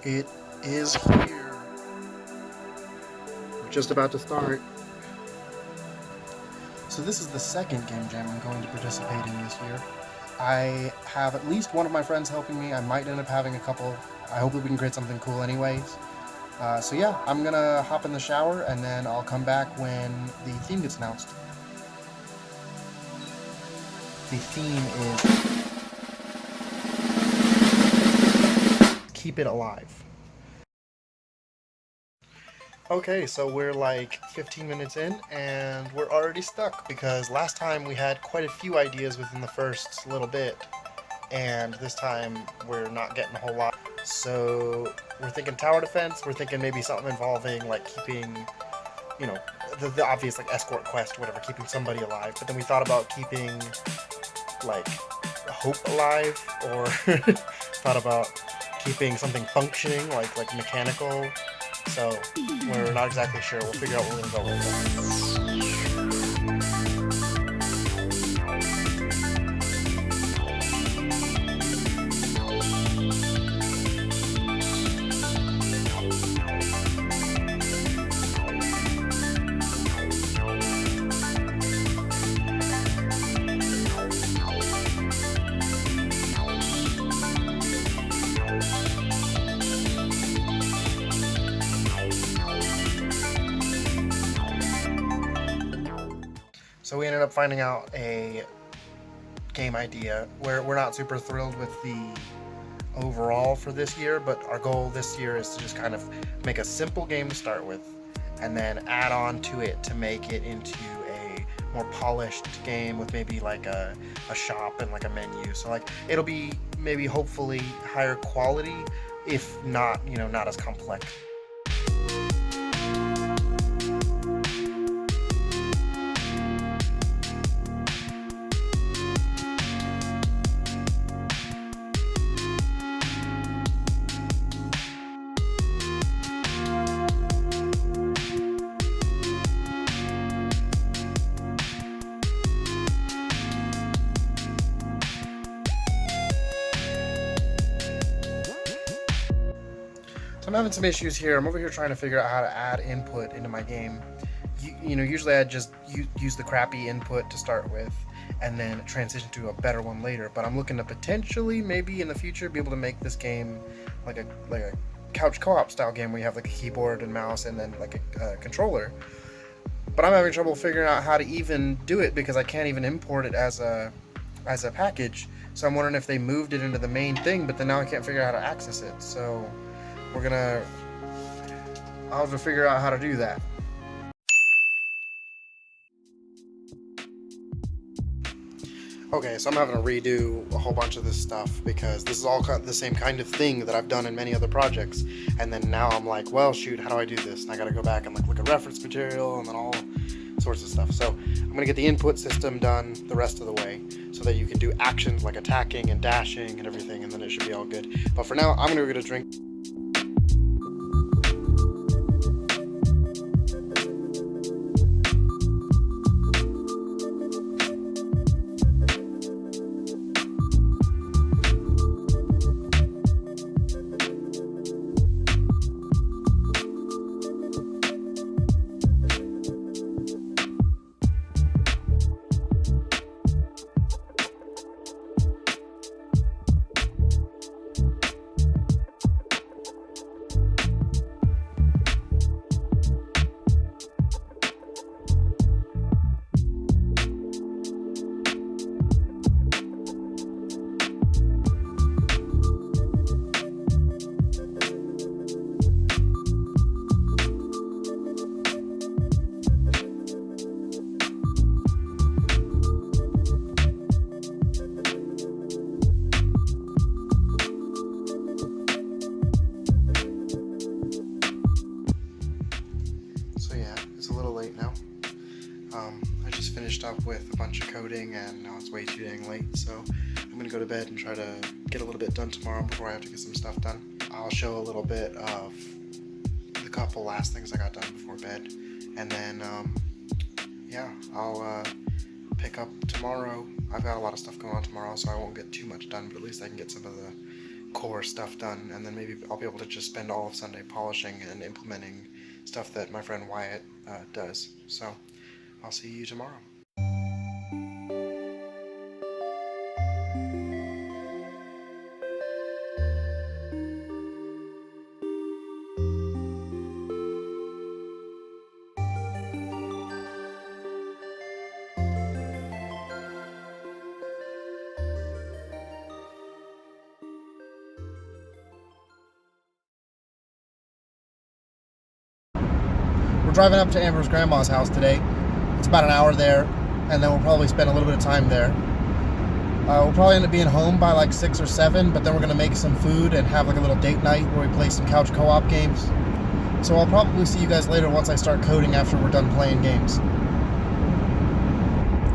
It is here. We're just about to start. So this is the second game jam I'm going to participate in this year. I have at least one of my friends helping me. I might end up having a couple. I hope that we can create something cool anyways. So yeah, I'm gonna hop in the shower and then I'll come back when the theme gets announced. The theme is Keep It Alive. Okay, so we're like 15 minutes in and we're already stuck because last time we had quite a few ideas within the first little bit, and this time we're not getting a whole lot. So we're thinking tower defense, we're thinking maybe something involving like keeping, you know, the obvious like escort quest, whatever, keeping somebody alive. But then we thought about keeping like hope alive, or thought about keeping something functioning, like mechanical. So we're not exactly sure. We'll figure out what we're gonna go with. So we ended up finding out a game idea where we're not super thrilled with the overall for this year, but our goal this year is to just kind of make a simple game to start with and then add on to it to make it into a more polished game with maybe like a shop and like a menu. So like it'll be maybe hopefully higher quality, if not, not as complex. So I'm having some issues here. I'm over here trying to figure out how to add input into my game. Usually I just use the crappy input to start with and then transition to a better one later. But I'm looking to potentially, maybe in the future, be able to make this game like a couch co-op style game where you have like a keyboard and mouse and then like a controller. But I'm having trouble figuring out how to even do it because I can't even import it as a package. So I'm wondering if they moved it into the main thing, but then now I can't figure out how to access it. So I'll have to figure out how to do that. Okay, so I'm having to redo a whole bunch of this stuff because this is all the same kind of thing that I've done in many other projects. And then now I'm like, well, shoot, how do I do this? And I gotta go back and like look at reference material and then all sorts of stuff. So I'm gonna get the input system done the rest of the way so that you can do actions like attacking and dashing and everything, and then it should be all good. But for now, I'm gonna go get a drink. So yeah, it's a little late now. I just finished up with a bunch of coding and now it's way too dang late, so I'm gonna go to bed and try to get a little bit done tomorrow before I have to get some stuff done. I'll show a little bit of the couple last things I got done before bed, and then yeah, I'll pick up tomorrow. I've got a lot of stuff going on tomorrow, so I won't get too much done, but at least I can get some of the core stuff done, and then maybe I'll be able to just spend all of Sunday polishing and implementing stuff that my friend Wyatt does. So I'll see you tomorrow. We're driving up to Amber's grandma's house today. It's about an hour there, and then we'll probably spend a little bit of time there. We'll probably end up being home by like 6 or 7, but then we're going to make some food and have like a little date night where we play some couch co-op games. So I'll probably see you guys later once I start coding after we're done playing games.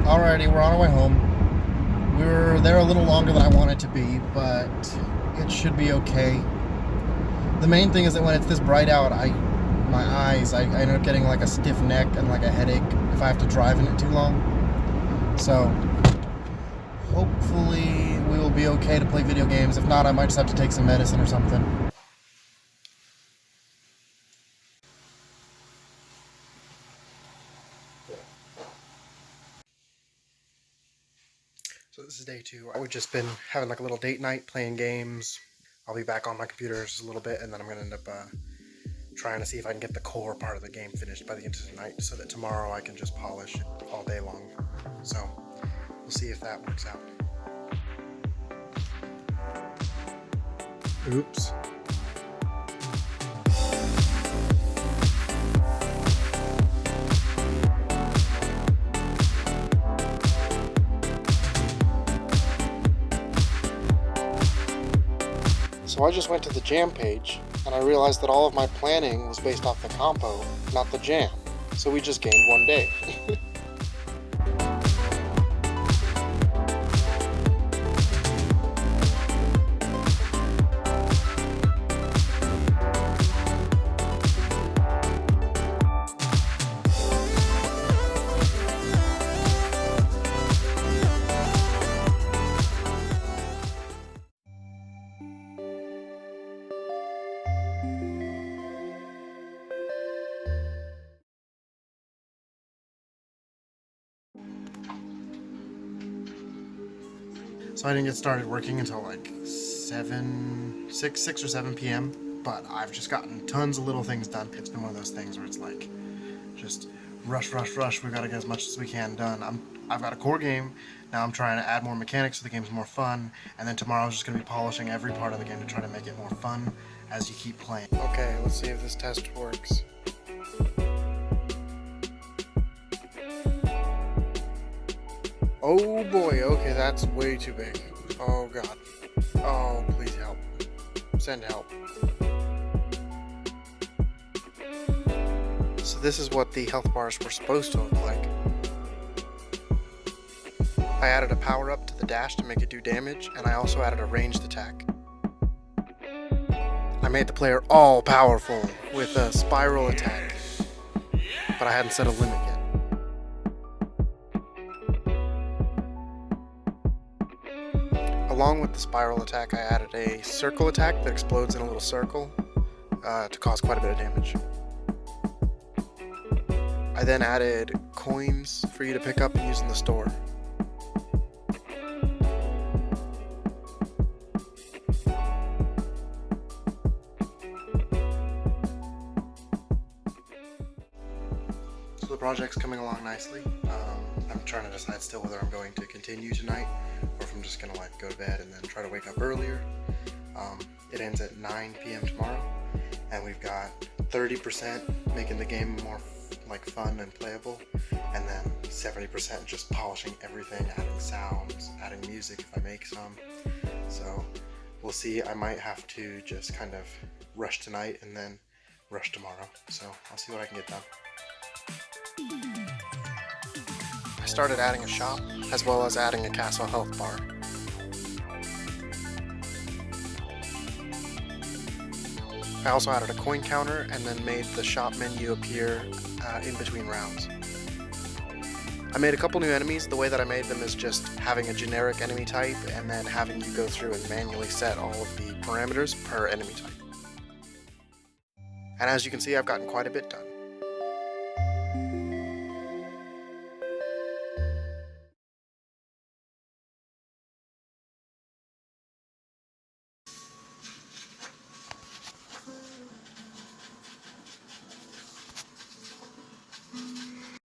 Alrighty, we're on our way home. We were there a little longer than I wanted to be, but it should be okay. The main thing is that when it's this bright out, my eyes, I end up getting like a stiff neck and like a headache if I have to drive in it too long. So hopefully we will be okay to play video games. If not, I might just have to take some medicine or something. So this is day 2. We've just been having like a little date night, playing games. I'll be back on my computer just a little bit, and then I'm going to end up trying to see if I can get the core part of the game finished by the end of the night so that tomorrow I can just polish it all day long. So we'll see if that works out. Oops. So I just went to the jam page, and I realized that all of my planning was based off the compo, not the jam. So we just gained 1 day. So I didn't get started working until like 6 or 7 p.m. But I've just gotten tons of little things done. It's been one of those things where it's like, just rush. We gotta get as much as we can done. I've got a core game. Now I'm trying to add more mechanics so the game's more fun. And then tomorrow I'm just gonna be polishing every part of the game to try to make it more fun as you keep playing. Okay, let's see if this test works. Oh boy, okay, that's way too big. Oh god. Oh, please help. Send help. So this is what the health bars were supposed to look like. I added a power up to the dash to make it do damage, and I also added a ranged attack. I made the player all powerful with a spiral attack, but I hadn't set a limit yet. Along with the spiral attack, I added a circle attack that explodes in a little circle to cause quite a bit of damage. I then added coins for you to pick up and use in the store. So the project's coming along nicely. I'm trying to decide still whether I'm going to continue tonight or if I'm just going to like go to bed and then try to wake up earlier. It ends at 9 p.m. tomorrow, and we've got 30% making the game more like fun and playable, and then 70% just polishing everything, adding sounds, adding music if I make some. So we'll see. I might have to just kind of rush tonight and then rush tomorrow. So I'll see what I can get done. I started adding a shop as well as adding a castle health bar. I also added a coin counter and then made the shop menu appear in between rounds. I made a couple new enemies. The way that I made them is just having a generic enemy type and then having you go through and manually set all of the parameters per enemy type. And as you can see, I've gotten quite a bit done.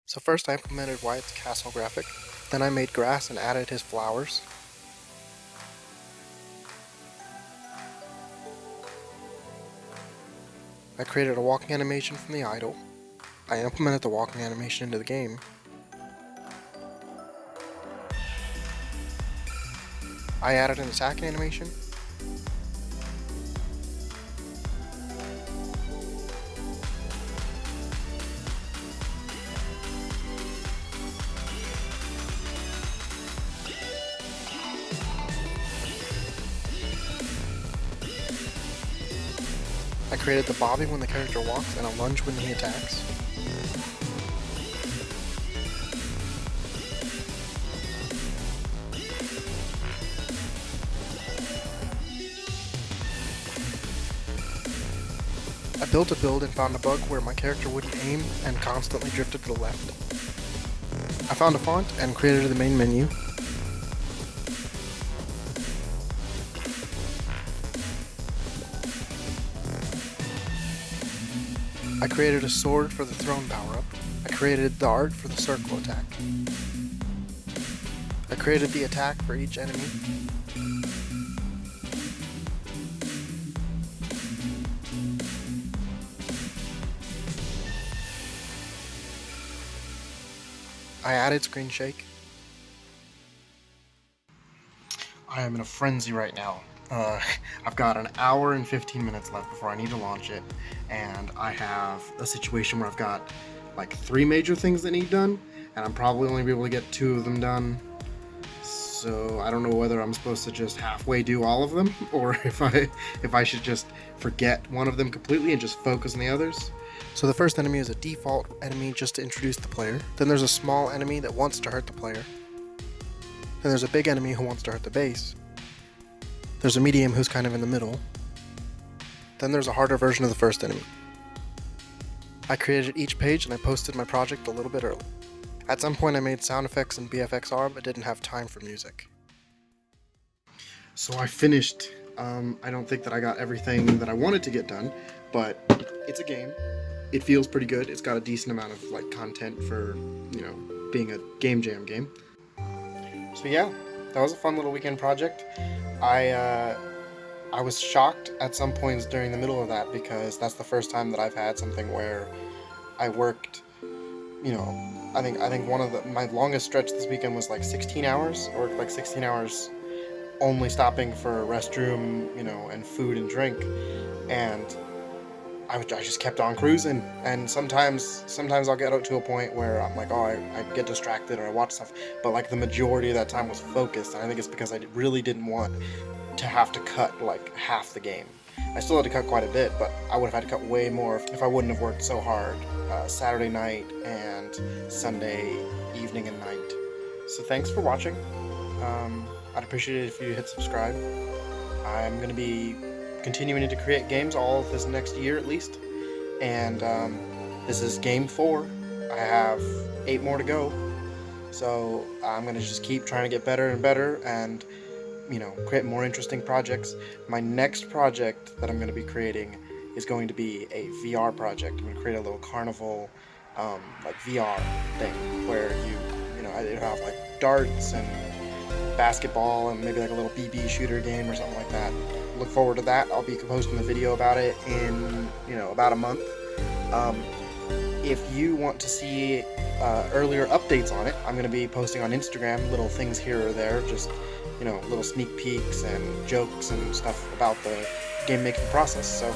So first I implemented Wyatt's castle graphic, then I made grass and added his flowers. I created a walking animation from the idle. I implemented the walking animation into the game. I added an attack animation. I created the bobbing when the character walks and a lunge when he attacks. I built a build and found a bug where my character wouldn't aim and constantly drifted to the left. I found a font and created the main menu. I created a sword for the throne power-up. I created the art for the circle attack. I created the attack for each enemy. I added screen shake. I am in a frenzy right now. I've got an hour and 15 minutes left before I need to launch it, and I have a situation where I've got like 3 major things that need done, and I'm probably only be able to get 2 of them done. So I don't know whether I'm supposed to just halfway do all of them, or if I should just forget one of them completely and just focus on the others. So the first enemy is a default enemy just to introduce the player. Then there's a small enemy that wants to hurt the player. Then there's a big enemy who wants to hurt the base. There's a medium who's kind of in the middle. Then there's a harder version of the first enemy. I created each page and I posted my project a little bit early. At some point I made sound effects in BFXR but didn't have time for music. So I finished. I don't think that I got everything that I wanted to get done, but it's a game. It feels pretty good. It's got a decent amount of like content for, being a game jam game. So yeah, that was a fun little weekend project. I was shocked at some points during the middle of that because that's the first time that I've had something where I worked, I think one of my longest stretch this weekend was like 16 hours. I worked like 16 hours only stopping for a restroom, and food and drink, and I just kept on cruising. And sometimes I'll get out to a point where I'm like, oh, I get distracted or I watch stuff, but like the majority of that time was focused, and I think it's because I really didn't want to have to cut like half the game. I still had to cut quite a bit, but I would have had to cut way more if I wouldn't have worked so hard Saturday night and Sunday evening and night. So thanks for watching. I'd appreciate it if you hit subscribe. I'm going to be continuing to create games all of this next year at least, and this is game 4. I have 8 more to go, so I'm going to just keep trying to get better and better and create more interesting projects. My next project that I'm going to be creating is going to be a VR project. I'm going to create a little carnival like VR thing where it'll have like darts and basketball and maybe like a little BB shooter game or something like that. Look forward to that. I'll be posting a video about it in about a month. If you want to see earlier updates on it, I'm going to be posting on Instagram little things here or there, just little sneak peeks and jokes and stuff about the game making process. So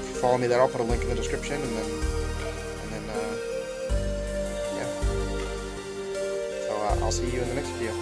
if you follow me there, I'll put a link in the description, and then yeah. So I'll see you in the next video.